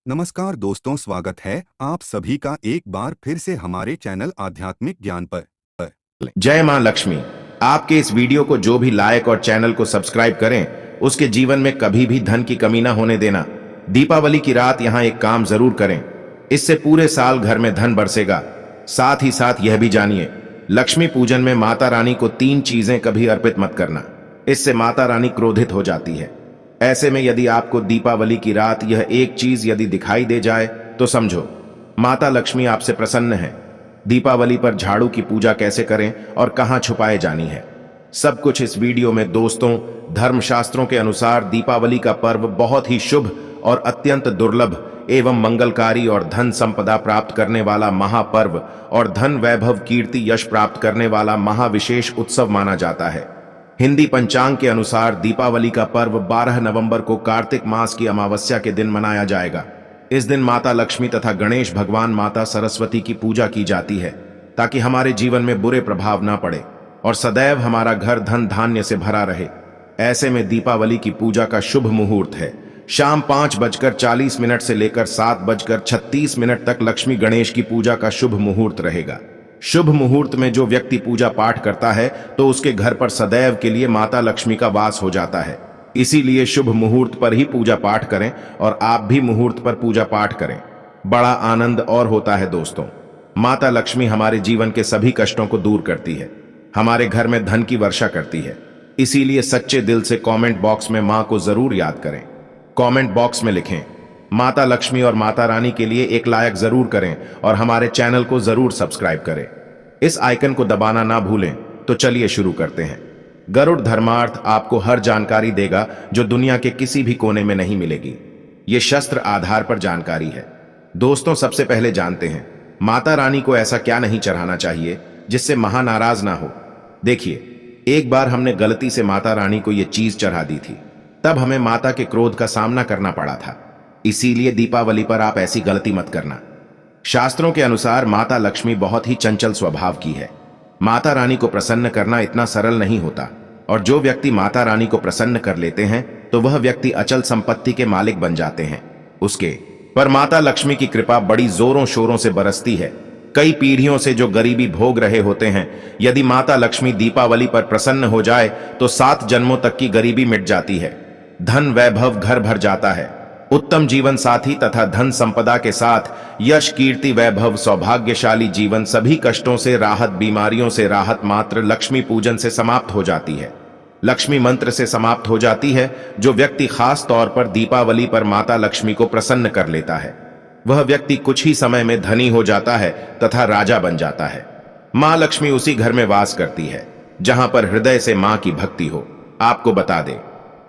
नमस्कार दोस्तों, स्वागत है आप सभी का एक बार फिर से हमारे चैनल आध्यात्मिक ज्ञान पर। जय मां लक्ष्मी। आपके इस वीडियो को जो भी लाइक और चैनल को सब्सक्राइब करें, उसके जीवन में कभी भी धन की कमी ना होने देना। दीपावली की रात यहां एक काम जरूर करें, इससे पूरे साल घर में धन बरसेगा। साथ ही साथ यह भी जानिए, लक्ष्मी पूजन में माता रानी को 3 चीजें कभी अर्पित मत करना, इससे माता रानी क्रोधित हो जाती है। ऐसे में यदि आपको दीपावली की रात यह एक चीज यदि दिखाई दे जाए तो समझो माता लक्ष्मी आपसे प्रसन्न है। दीपावली पर झाड़ू की पूजा कैसे करें और कहां छुपाए जानी है, सब कुछ इस वीडियो में। दोस्तों, धर्मशास्त्रों के अनुसार दीपावली का पर्व बहुत ही शुभ और अत्यंत दुर्लभ एवं मंगलकारी और धन संपदा प्राप्त करने वाला महापर्व और धन वैभव कीर्ति यश प्राप्त करने वाला महाविशेष उत्सव माना जाता है। हिंदी पंचांग के अनुसार दीपावली का पर्व 12 नवंबर को कार्तिक मास की अमावस्या के दिन मनाया जाएगा। इस दिन माता लक्ष्मी तथा गणेश भगवान माता सरस्वती की पूजा की जाती है, ताकि हमारे जीवन में बुरे प्रभाव ना पड़े और सदैव हमारा घर धन धान्य से भरा रहे। ऐसे में दीपावली की पूजा का शुभ मुहूर्त है शाम 5:40 से लेकर 7:36 तक लक्ष्मी गणेश की पूजा का शुभ मुहूर्त रहेगा। शुभ मुहूर्त में जो व्यक्ति पूजा पाठ करता है तो उसके घर पर सदैव के लिए माता लक्ष्मी का वास हो जाता है। इसीलिए शुभ मुहूर्त पर ही पूजा पाठ करें और आप भी मुहूर्त पर पूजा पाठ करें, बड़ा आनंद और होता है। दोस्तों, माता लक्ष्मी हमारे जीवन के सभी कष्टों को दूर करती है, हमारे घर में धन की वर्षा करती है। इसीलिए सच्चे दिल से कमेंट बॉक्स में मां को जरूर याद करें। कमेंट बॉक्स में लिखें माता लक्ष्मी और माता रानी के लिए एक लायक जरूर करें और हमारे चैनल को जरूर सब्सक्राइब करें। इस आइकन को दबाना ना भूलें। तो चलिए शुरू करते हैं। गरुड़ धर्मार्थ आपको हर जानकारी देगा जो दुनिया के किसी भी कोने में नहीं मिलेगी। यह शस्त्र आधार पर जानकारी है। दोस्तों, सबसे पहले जानते हैं माता रानी को ऐसा क्या नहीं चढ़ाना चाहिए जिससे महानाराज ना हो। देखिए, एक बार हमने गलती से माता रानी को यह चीज चढ़ा दी थी, तब हमें माता के क्रोध का सामना करना पड़ा था। इसीलिए दीपावली पर आप ऐसी गलती मत करना। शास्त्रों के अनुसार माता लक्ष्मी बहुत ही चंचल स्वभाव की है। माता रानी को प्रसन्न करना इतना सरल नहीं होता, और जो व्यक्ति माता रानी को प्रसन्न कर लेते हैं तो वह व्यक्ति अचल संपत्ति के मालिक बन जाते हैं। उसके पर माता लक्ष्मी की कृपा बड़ी जोरों शोरों से बरसती है। कई पीढ़ियों से जो गरीबी भोग रहे होते हैं, यदि माता लक्ष्मी दीपावली पर प्रसन्न हो जाए तो 7 जन्मों तक की गरीबी मिट जाती है, धन वैभव घर भर जाता है, उत्तम जीवन साथी तथा धन संपदा के साथ यश कीर्ति वैभव सौभाग्यशाली जीवन, सभी कष्टों से राहत, बीमारियों से राहत मात्र लक्ष्मी पूजन से समाप्त हो जाती है, लक्ष्मी मंत्र से समाप्त हो जाती है। जो व्यक्ति खास तौर पर दीपावली पर माता लक्ष्मी को प्रसन्न कर लेता है, वह व्यक्ति कुछ ही समय में धनी हो जाता है तथा राजा बन जाता है। मां लक्ष्मी उसी घर में वास करती है जहां पर हृदय से मां की भक्ति हो। आपको बता दें,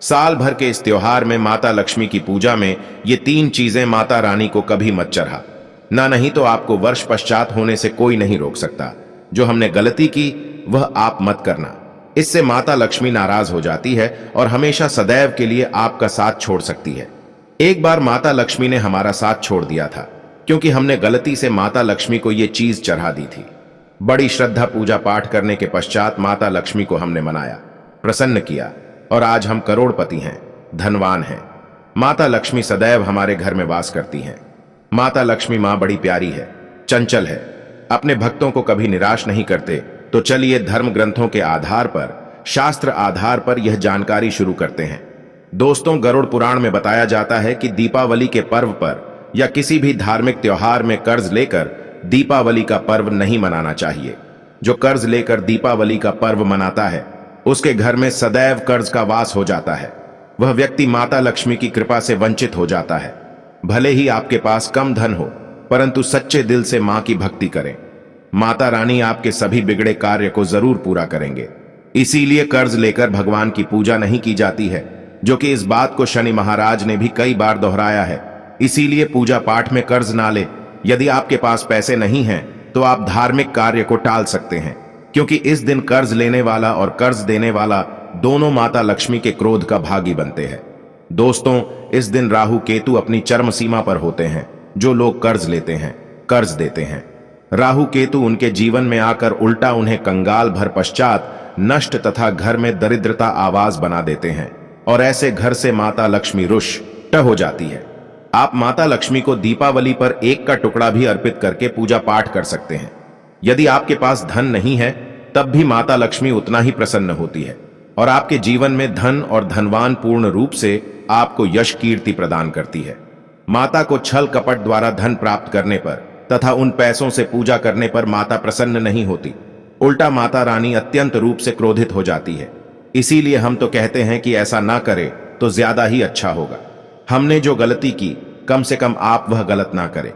साल भर के इस त्योहार में माता लक्ष्मी की पूजा में ये 3 चीजें माता रानी को कभी मत चढ़ा ना, नहीं तो आपको वर्ष पश्चात होने से कोई नहीं रोक सकता। जो हमने गलती की वह आप मत करना, इससे माता लक्ष्मी नाराज हो जाती है और हमेशा सदैव के लिए आपका साथ छोड़ सकती है। एक बार माता लक्ष्मी ने हमारा साथ छोड़ दिया था, क्योंकि हमने गलती से माता लक्ष्मी को यह चीज चढ़ा दी थी। बड़ी श्रद्धा पूजा पाठ करने के पश्चात माता लक्ष्मी को हमने मनाया, प्रसन्न किया और आज हम करोड़पति हैं, धनवान हैं। माता लक्ष्मी सदैव हमारे घर में वास करती हैं। माता लक्ष्मी मां बड़ी प्यारी है, चंचल है, अपने भक्तों को कभी निराश नहीं करते। तो चलिए धर्म ग्रंथों के आधार पर, शास्त्र आधार पर यह जानकारी शुरू करते हैं। दोस्तों, गरुड़ पुराण में बताया जाता है कि दीपावली के पर्व पर या किसी भी धार्मिक त्योहार में कर्ज लेकर दीपावली का पर्व नहीं मनाना चाहिए। जो कर्ज लेकर दीपावली का पर्व मनाता है उसके घर में सदैव कर्ज का वास हो जाता है। वह व्यक्ति माता लक्ष्मी की कृपा से वंचित हो जाता है। भले ही आपके पास कम धन हो, परंतु सच्चे दिल से मां की भक्ति करें, माता रानी आपके सभी बिगड़े कार्य को जरूर पूरा करेंगे। इसीलिए कर्ज लेकर भगवान की पूजा नहीं की जाती है, जो कि इस बात को शनि महाराज ने भी कई बार दोहराया है। इसीलिए पूजा पाठ में कर्ज ना ले। यदि आपके पास पैसे नहीं हैं तो आप धार्मिक कार्य को टाल सकते हैं, क्योंकि इस दिन कर्ज लेने वाला और कर्ज देने वाला दोनों माता लक्ष्मी के क्रोध का भागी बनते हैं। दोस्तों, इस दिन राहु केतु अपनी चरम सीमा पर होते हैं। जो लोग कर्ज लेते हैं, कर्ज देते हैं, राहु केतु उनके जीवन में आकर उल्टा उन्हें कंगाल भर पश्चात नष्ट तथा घर में दरिद्रता आवाज बना देते हैं, और ऐसे घर से माता लक्ष्मी रुष्ट हो जाती है। आप माता लक्ष्मी को दीपावली पर एक का टुकड़ा भी अर्पित करके पूजा पाठ कर सकते हैं। यदि आपके पास धन नहीं है तब भी माता लक्ष्मी उतना ही प्रसन्न होती है और आपके जीवन में धन और धनवान पूर्ण रूप से आपको यश कीर्ति प्रदान करती है। माता को छल कपट द्वारा धन प्राप्त करने पर तथा उन पैसों से पूजा करने पर माता प्रसन्न नहीं होती, उल्टा माता रानी अत्यंत रूप से क्रोधित हो जाती है। इसीलिए हम तो कहते हैं कि ऐसा ना करें तो ज्यादा ही अच्छा होगा। हमने जो गलती की कम से कम आप वह गलत ना करें।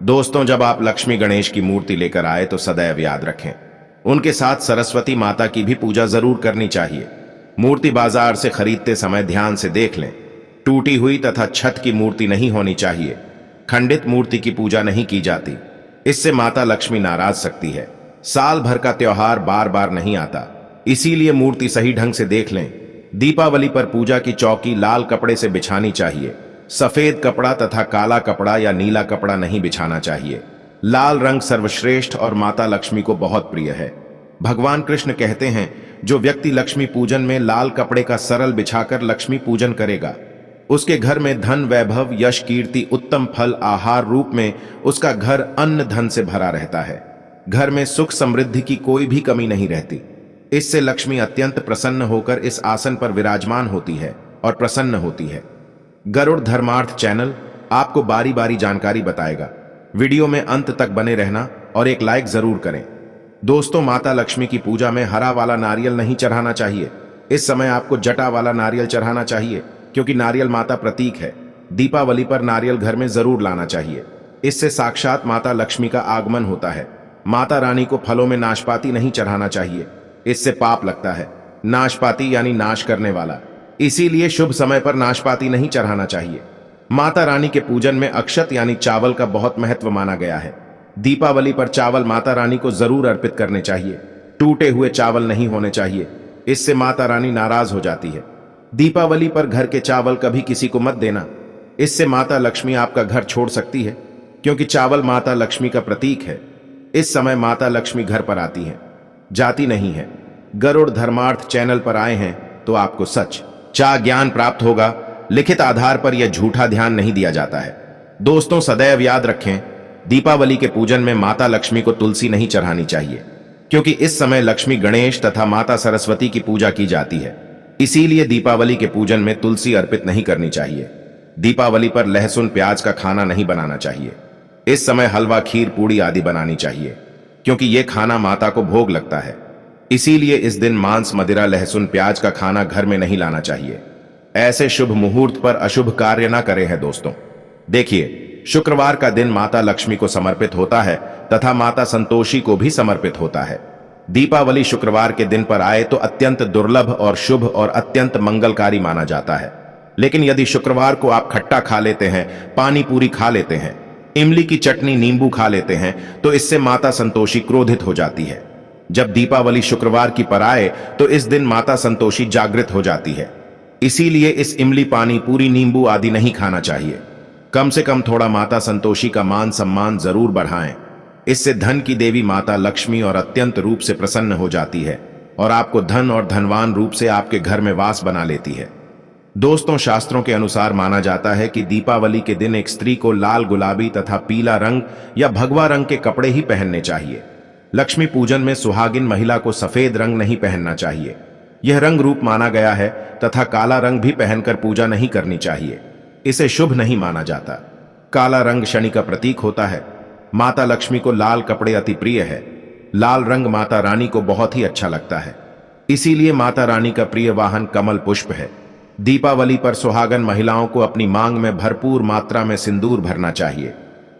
दोस्तों, जब आप लक्ष्मी गणेश की मूर्ति लेकर आए तो सदैव याद रखें, उनके साथ सरस्वती माता की भी पूजा जरूर करनी चाहिए। मूर्ति बाजार से खरीदते समय ध्यान से देख लें, टूटी हुई तथा छत की मूर्ति नहीं होनी चाहिए। खंडित मूर्ति की पूजा नहीं की जाती, इससे माता लक्ष्मी नाराज सकती है। साल भर का त्योहार बार बार नहीं आता, इसीलिए मूर्ति सही ढंग से देख लें। दीपावली पर पूजा की चौकी लाल कपड़े से बिछानी चाहिए। सफेद कपड़ा तथा काला कपड़ा या नीला कपड़ा नहीं बिछाना चाहिए। लाल रंग सर्वश्रेष्ठ और माता लक्ष्मी को बहुत प्रिय है। भगवान कृष्ण कहते हैं, जो व्यक्ति लक्ष्मी पूजन में लाल कपड़े का सरल बिछाकर लक्ष्मी पूजन करेगा, उसके घर में धन वैभव यश कीर्ति उत्तम फल आहार रूप में उसका घर अन्न धन से भरा रहता है। घर में सुख समृद्धि की कोई भी कमी नहीं रहती। इससे लक्ष्मी अत्यंत प्रसन्न होकर इस आसन पर विराजमान होती है और प्रसन्न होती है। गरुड़ धर्मार्थ चैनल आपको बारी बारी जानकारी बताएगा। वीडियो में अंत तक बने रहना और एक लाइक जरूर करें। दोस्तों, माता लक्ष्मी की पूजा में हरा वाला नारियल नहीं चढ़ाना चाहिए। इस समय आपको जटा वाला नारियल चढ़ाना चाहिए, क्योंकि नारियल माता प्रतीक है। दीपावली पर नारियल घर में जरूर लाना चाहिए, इससे साक्षात माता लक्ष्मी का आगमन होता है। माता रानी को फलों में नाशपाती नहीं चढ़ाना चाहिए, इससे पाप लगता है। नाशपाती यानी नाश करने वाला, इसीलिए शुभ समय पर नाशपाती नहीं चढ़ाना चाहिए। माता रानी के पूजन में अक्षत यानी चावल का बहुत महत्व माना गया है। दीपावली पर चावल माता रानी को जरूर अर्पित करने चाहिए। टूटे हुए चावल नहीं होने चाहिए, इससे माता रानी नाराज हो जाती है। दीपावली पर घर के चावल कभी किसी को मत देना, इससे माता लक्ष्मी आपका घर छोड़ सकती है, क्योंकि चावल माता लक्ष्मी का प्रतीक है। इस समय माता लक्ष्मी घर पर आती है, जाती नहीं है। गरुड़ धर्मार्थ चैनल पर आए हैं तो आपको सच ज्ञान प्राप्त होगा। लिखित आधार पर यह झूठा ध्यान नहीं दिया जाता है। दोस्तों, सदैव याद रखें, दीपावली के पूजन में माता लक्ष्मी को तुलसी नहीं चढ़ानी चाहिए, क्योंकि इस समय लक्ष्मी गणेश तथा माता सरस्वती की पूजा की जाती है। इसीलिए दीपावली के पूजन में तुलसी अर्पित नहीं करनी चाहिए। दीपावली पर लहसुन प्याज का खाना नहीं बनाना चाहिए। इस समय हलवा खीर पूड़ी आदि बनानी चाहिए, क्योंकि यह खाना माता को भोग लगता है। इसीलिए इस दिन मांस मदिरा लहसुन प्याज का खाना घर में नहीं लाना चाहिए। ऐसे शुभ मुहूर्त पर अशुभ कार्य ना करें हैं। दोस्तों देखिए, शुक्रवार का दिन माता लक्ष्मी को समर्पित होता है तथा माता संतोषी को भी समर्पित होता है। दीपावली शुक्रवार के दिन पर आए तो अत्यंत दुर्लभ और शुभ और अत्यंत मंगलकारी माना जाता है। लेकिन यदि शुक्रवार को आप खट्टा खा लेते हैं, पानी पूरी खा लेते हैं, इमली की चटनी नींबू खा लेते हैं, तो इससे माता संतोषी क्रोधित हो जाती है। जब दीपावली शुक्रवार की पर आए तो इस दिन माता संतोषी जागृत हो जाती है। इसीलिए इस इमली पानी पूरी नींबू आदि नहीं खाना चाहिए। कम से कम थोड़ा माता संतोषी का मान सम्मान जरूर बढ़ाएं। इससे धन की देवी माता लक्ष्मी और अत्यंत रूप से प्रसन्न हो जाती है और आपको धन और धनवान रूप से आपके घर में वास बना लेती है। दोस्तों, शास्त्रों के अनुसार माना जाता है कि दीपावली के दिन एक स्त्री को लाल गुलाबी तथा पीला रंग या भगवा रंग के कपड़े ही पहनने चाहिए। लक्ष्मी पूजन में सुहागिन महिला को सफेद रंग नहीं पहनना चाहिए, यह रंग रूप माना गया है, तथा काला रंग भी पहनकर पूजा नहीं करनी चाहिए, इसे शुभ नहीं माना जाता। काला रंग शनि का प्रतीक होता है। माता लक्ष्मी को लाल कपड़े अति प्रिय है। लाल रंग माता रानी को बहुत ही अच्छा लगता है, इसीलिए माता रानी का प्रिय वाहन कमल पुष्प है। दीपावली पर सुहागन महिलाओं को अपनी मांग में भरपूर मात्रा में सिंदूर भरना चाहिए।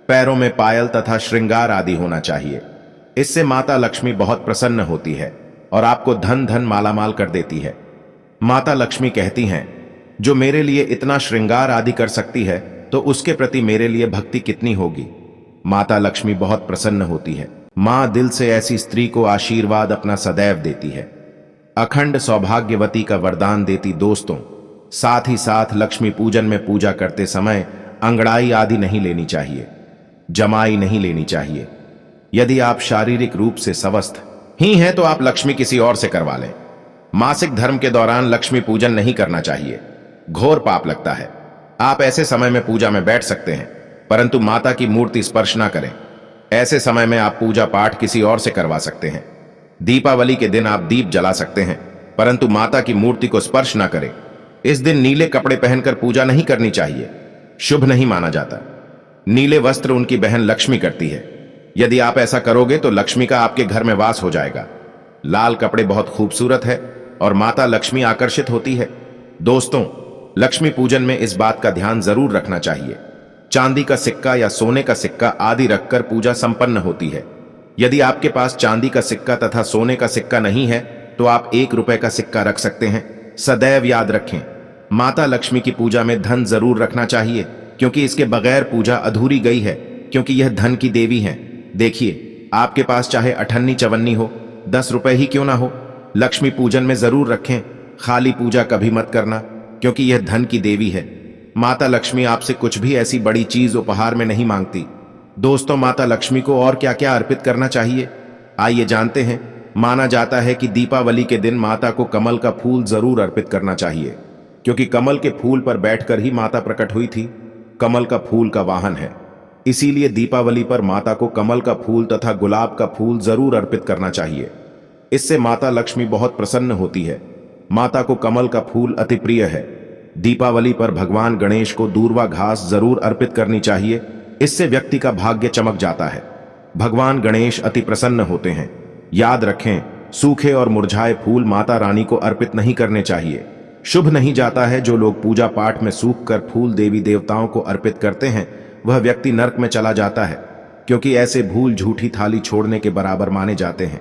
पैरों में पायल तथा श्रृंगार आदि होना चाहिए। इससे माता लक्ष्मी बहुत प्रसन्न होती है और आपको धन धन मालामाल कर देती है। माता लक्ष्मी कहती हैं, जो मेरे लिए इतना श्रृंगार आदि कर सकती है तो उसके प्रति मेरे लिए भक्ति कितनी होगी। माता लक्ष्मी बहुत प्रसन्न होती है। मां दिल से ऐसी स्त्री को आशीर्वाद अपना सदैव देती है, अखंड सौभाग्यवती का वरदान देती। दोस्तों, साथ ही साथ लक्ष्मी पूजन में पूजा करते समय अंगड़ाई आदि नहीं लेनी चाहिए, जमाई नहीं लेनी चाहिए। यदि आप शारीरिक रूप से स्वस्थ ही हैं तो आप लक्ष्मी किसी और से करवा लें। मासिक धर्म के दौरान लक्ष्मी पूजन नहीं करना चाहिए, घोर पाप लगता है। आप ऐसे समय में पूजा में बैठ सकते हैं, परंतु माता की मूर्ति स्पर्श ना करें। ऐसे समय में आप पूजा पाठ किसी और से करवा सकते हैं। दीपावली के दिन आप दीप जला सकते हैं, परंतु माता की मूर्ति को स्पर्श ना करें। इस दिन नीले कपड़े पहनकर पूजा नहीं करनी चाहिए, शुभ नहीं माना जाता। नीले वस्त्र उनकी बहन लक्ष्मी करती है। यदि आप ऐसा करोगे तो लक्ष्मी का आपके घर में वास हो जाएगा। लाल कपड़े बहुत खूबसूरत है और माता लक्ष्मी आकर्षित होती है। दोस्तों, लक्ष्मी पूजन में इस बात का ध्यान जरूर रखना चाहिए। चांदी का सिक्का या सोने का सिक्का आदि रखकर पूजा संपन्न होती है। यदि आपके पास चांदी का सिक्का तथा सोने का सिक्का नहीं है तो आप 1 रुपए का सिक्का रख सकते हैं। सदैव याद रखें, माता लक्ष्मी की पूजा में धन जरूर रखना चाहिए, क्योंकि इसके बगैर पूजा अधूरी गई है, क्योंकि यह धन की देवी है। देखिए, आपके पास चाहे अठन्नी चवन्नी हो, 10 रुपए ही क्यों ना हो, लक्ष्मी पूजन में जरूर रखें। खाली पूजा कभी मत करना, क्योंकि यह धन की देवी है। माता लक्ष्मी आपसे कुछ भी ऐसी बड़ी चीज उपहार में नहीं मांगती। दोस्तों, माता लक्ष्मी को और क्या क्या अर्पित करना चाहिए, आइए जानते हैं। माना जाता है कि दीपावली के दिन माता को कमल का फूल जरूर अर्पित करना चाहिए, क्योंकि कमल के फूल पर बैठकर ही माता प्रकट हुई थी। कमल का फूल का वाहन है, इसीलिए दीपावली पर माता को कमल का फूल तथा गुलाब का फूल जरूर अर्पित करना चाहिए। इससे माता लक्ष्मी बहुत प्रसन्न होती है। माता को कमल का फूल अति प्रिय है। दीपावली पर भगवान गणेश को दूर्वा घास जरूर अर्पित करनी चाहिए, इससे व्यक्ति का भाग्य चमक जाता है। भगवान गणेश अति प्रसन्न होते हैं। याद रखें, सूखे और मुरझाए फूल माता रानी को अर्पित नहीं करने चाहिए। शुभ नहीं जाता है। जो लोग पूजा पाठ में सूख कर फूल देवी देवताओं को अर्पित करते हैं, वह व्यक्ति नरक में चला जाता है, क्योंकि ऐसे भूल झूठी थाली छोड़ने के बराबर माने जाते हैं।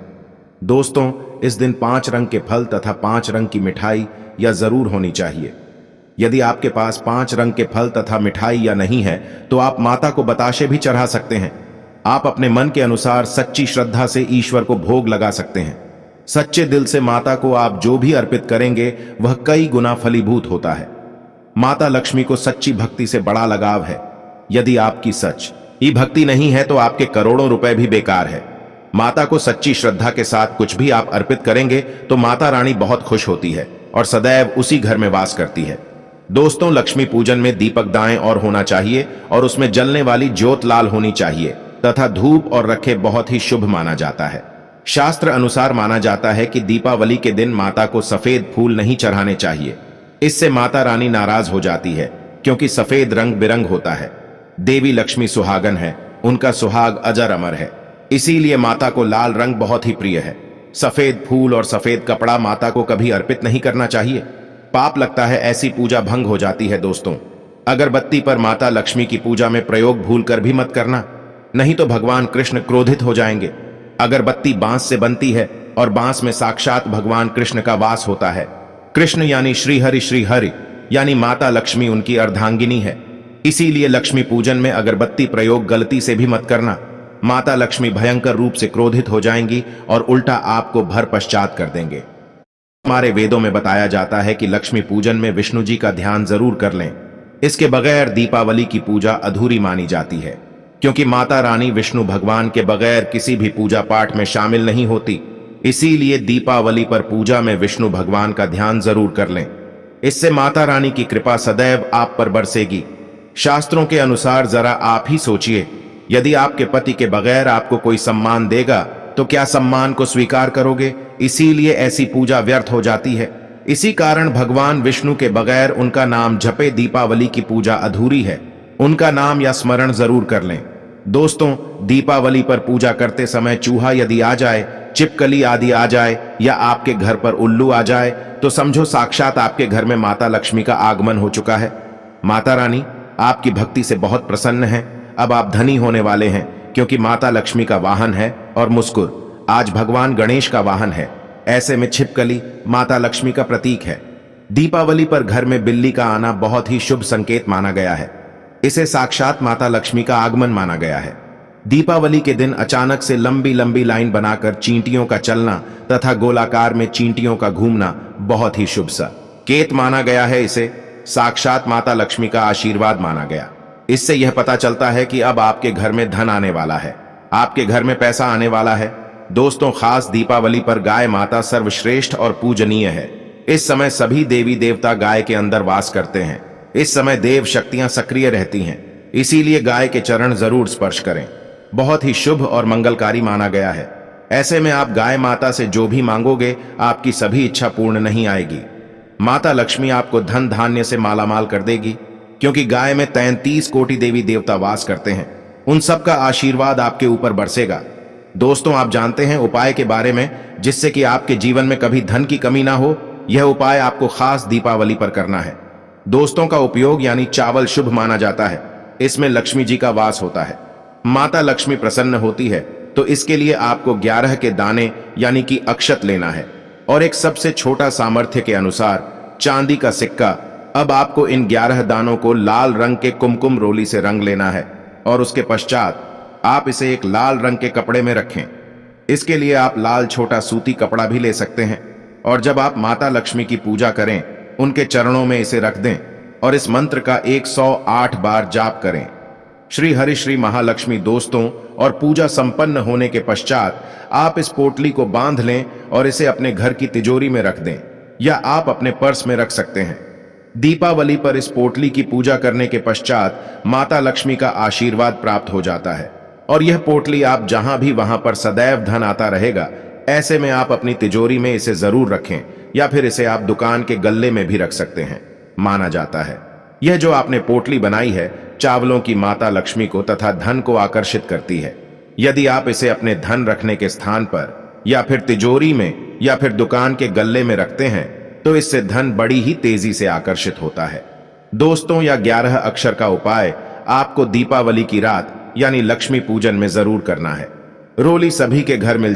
दोस्तों, इस दिन 5 रंग के फल तथा 5 रंग की मिठाई या जरूर होनी चाहिए। यदि आपके पास 5 रंग के फल तथा मिठाई या नहीं है तो आप माता को बताशे भी चढ़ा सकते हैं। आप अपने मन के अनुसार सच्ची श्रद्धा से ईश्वर को भोग लगा सकते हैं। सच्चे दिल से माता को आप जो भी अर्पित करेंगे वह कई गुना फलीभूत होता है। माता लक्ष्मी को सच्ची भक्ति से बड़ा लगाव है। यदि आपकी सच ही भक्ति नहीं है तो आपके करोड़ों रुपए भी बेकार है। माता को सच्ची श्रद्धा के साथ कुछ भी आप अर्पित करेंगे तो माता रानी बहुत खुश होती है और सदैव उसी घर में वास करती है। दोस्तों, लक्ष्मी पूजन में दीपक दाएं और होना चाहिए और उसमें जलने वाली ज्योत लाल होनी चाहिए तथा धूप और रखे बहुत ही शुभ माना जाता है। शास्त्र अनुसार माना जाता है कि दीपावली के दिन माता को सफेद फूल नहीं चढ़ाने चाहिए। इससे माता रानी नाराज हो जाती है, क्योंकि सफेद रंग बिरंग होता है। देवी लक्ष्मी सुहागन है, उनका सुहाग अजर अमर है, इसीलिए माता को लाल रंग बहुत ही प्रिय है। सफेद फूल और सफेद कपड़ा माता को कभी अर्पित नहीं करना चाहिए। पाप लगता है, ऐसी पूजा भंग हो जाती है। दोस्तों, अगरबत्ती पर माता लक्ष्मी की पूजा में प्रयोग भूल कर भी मत करना, नहीं तो भगवान कृष्ण क्रोधित हो जाएंगे। अगरबत्ती बांस से बनती है और बांस में साक्षात भगवान कृष्ण का वास होता है। कृष्ण यानी श्री हरि यानी माता लक्ष्मी उनकी अर्धांगिनी है। इसीलिए लक्ष्मी पूजन में अगरबत्ती प्रयोग गलती से भी मत करना। माता लक्ष्मी भयंकर रूप से क्रोधित हो जाएंगी और उल्टा आपको भर पश्चात कर देंगे। हमारे वेदों में बताया जाता है कि लक्ष्मी पूजन में विष्णु जी का ध्यान जरूर कर लें। इसके बगैर दीपावली की पूजा अधूरी मानी जाती है, क्योंकि माता रानी विष्णु भगवान के बगैर किसी भी पूजा पाठ में शामिल नहीं होती। इसीलिए दीपावली पर पूजा में विष्णु भगवान का ध्यान जरूर कर लें। इससे माता रानी की कृपा सदैव आप पर बरसेगी। शास्त्रों के अनुसार जरा आप ही सोचिए, यदि आपके पति के बगैर आपको कोई सम्मान देगा तो क्या सम्मान को स्वीकार करोगे? इसीलिए ऐसी पूजा व्यर्थ हो जाती है। इसी कारण भगवान विष्णु के बगैर उनका नाम जपे दीपावली की पूजा अधूरी है। उनका नाम या स्मरण जरूर कर लें। दोस्तों, दीपावली पर पूजा करते समय चूहा यदि आ जाए, छिपकली आदि आ जाए या आपके घर पर उल्लू आ जाए तो समझो साक्षात आपके घर में माता लक्ष्मी का आगमन हो चुका है। माता रानी आपकी भक्ति से बहुत प्रसन्न है। अब आप धनी होने वाले हैं, क्योंकि माता लक्ष्मी का वाहन है और मुस्कुर आज भगवान गणेश का वाहन है। ऐसे में छिपकली माता लक्ष्मी का प्रतीक है। दीपावली पर घर में बिल्ली का आना बहुत ही शुभ संकेत माना गया है। इसे साक्षात माता लक्ष्मी का आगमन माना गया है। दीपावली के दिन अचानक से लंबी लंबी लाइन बनाकर चींटियों का चलना तथा गोलाकार में चींटियों का घूमना बहुत ही शुभ संकेत माना गया है। इसे साक्षात माता लक्ष्मी का आशीर्वाद माना गया। इससे यह पता चलता है कि अब आपके घर में धन आने वाला है, आपके घर में पैसा आने वाला है। दोस्तों, खास दीपावली पर गाय माता सर्वश्रेष्ठ और पूजनीय है। इस समय सभी देवी देवता गाय के अंदर वास करते हैं। इस समय देव शक्तियां सक्रिय रहती हैं, इसीलिए गाय के चरण जरूर स्पर्श करें। बहुत ही शुभ और मंगलकारी माना गया है। ऐसे में आप गाय माता से जो भी मांगोगे, आपकी सभी इच्छा पूर्ण नहीं आएगी। माता लक्ष्मी आपको धन धान्य से मालामाल कर देगी, क्योंकि गाय में 33 कोटि देवी देवता वास करते हैं। उन सब का आशीर्वाद आपके ऊपर बरसेगा। दोस्तों, आप जानते हैं उपाय के बारे में, जिससे कि आपके जीवन में कभी धन की कमी ना हो। यह उपाय आपको खास दीपावली पर करना है। दोस्तों का उपयोग यानी चावल शुभ माना जाता है। इसमें लक्ष्मी जी का वास होता है। माता लक्ष्मी प्रसन्न होती है, तो इसके लिए आपको 11 के दाने यानी कि अक्षत लेना है और एक सबसे छोटा सामर्थ्य के अनुसार चांदी का सिक्का। अब आपको इन 11 दानों को लाल रंग के कुमकुम रोली से रंग लेना है और उसके पश्चात आप इसे एक लाल रंग के कपड़े में रखें। इसके लिए आप लाल छोटा सूती कपड़ा भी ले सकते हैं और जब आप माता लक्ष्मी की पूजा करें, उनके चरणों में इसे रख दें और इस मंत्र का 108 बार जाप करें। श्री हरि श्री महालक्ष्मी। दोस्तों, और पूजा संपन्न होने के पश्चात आप इस पोटली को बांध लें और इसे अपने घर की तिजोरी में रख दें या आप अपने पर्स में रख सकते हैं। दीपावली पर इस पोटली की पूजा करने के पश्चात माता लक्ष्मी का आशीर्वाद प्राप्त हो जाता है और यह पोटली आप जहां भी वहां पर सदैव धन आता रहेगा। ऐसे में आप अपनी तिजोरी में इसे जरूर रखें या फिर इसे आप दुकान के गल्ले में भी रख सकते हैं। माना जाता है यह जो आपने पोटली बनाई है, चावलों की माता लक्ष्मी को तथा धन को आकर्षित करती है। यदि आप इसे अपने धन रखने के स्थान पर या फिर तिजोरी में या फिर दुकान के गल्ले में रखते हैं, तो इससे धन बड़ी ही तेजी से आकर्षित होता है। दोस्तों, यह 11 अक्षर का उपाय आपको दीपावली की रात यानी लक्ष्मी पूजन में जरूर करना है। रोली सभी के घर मिल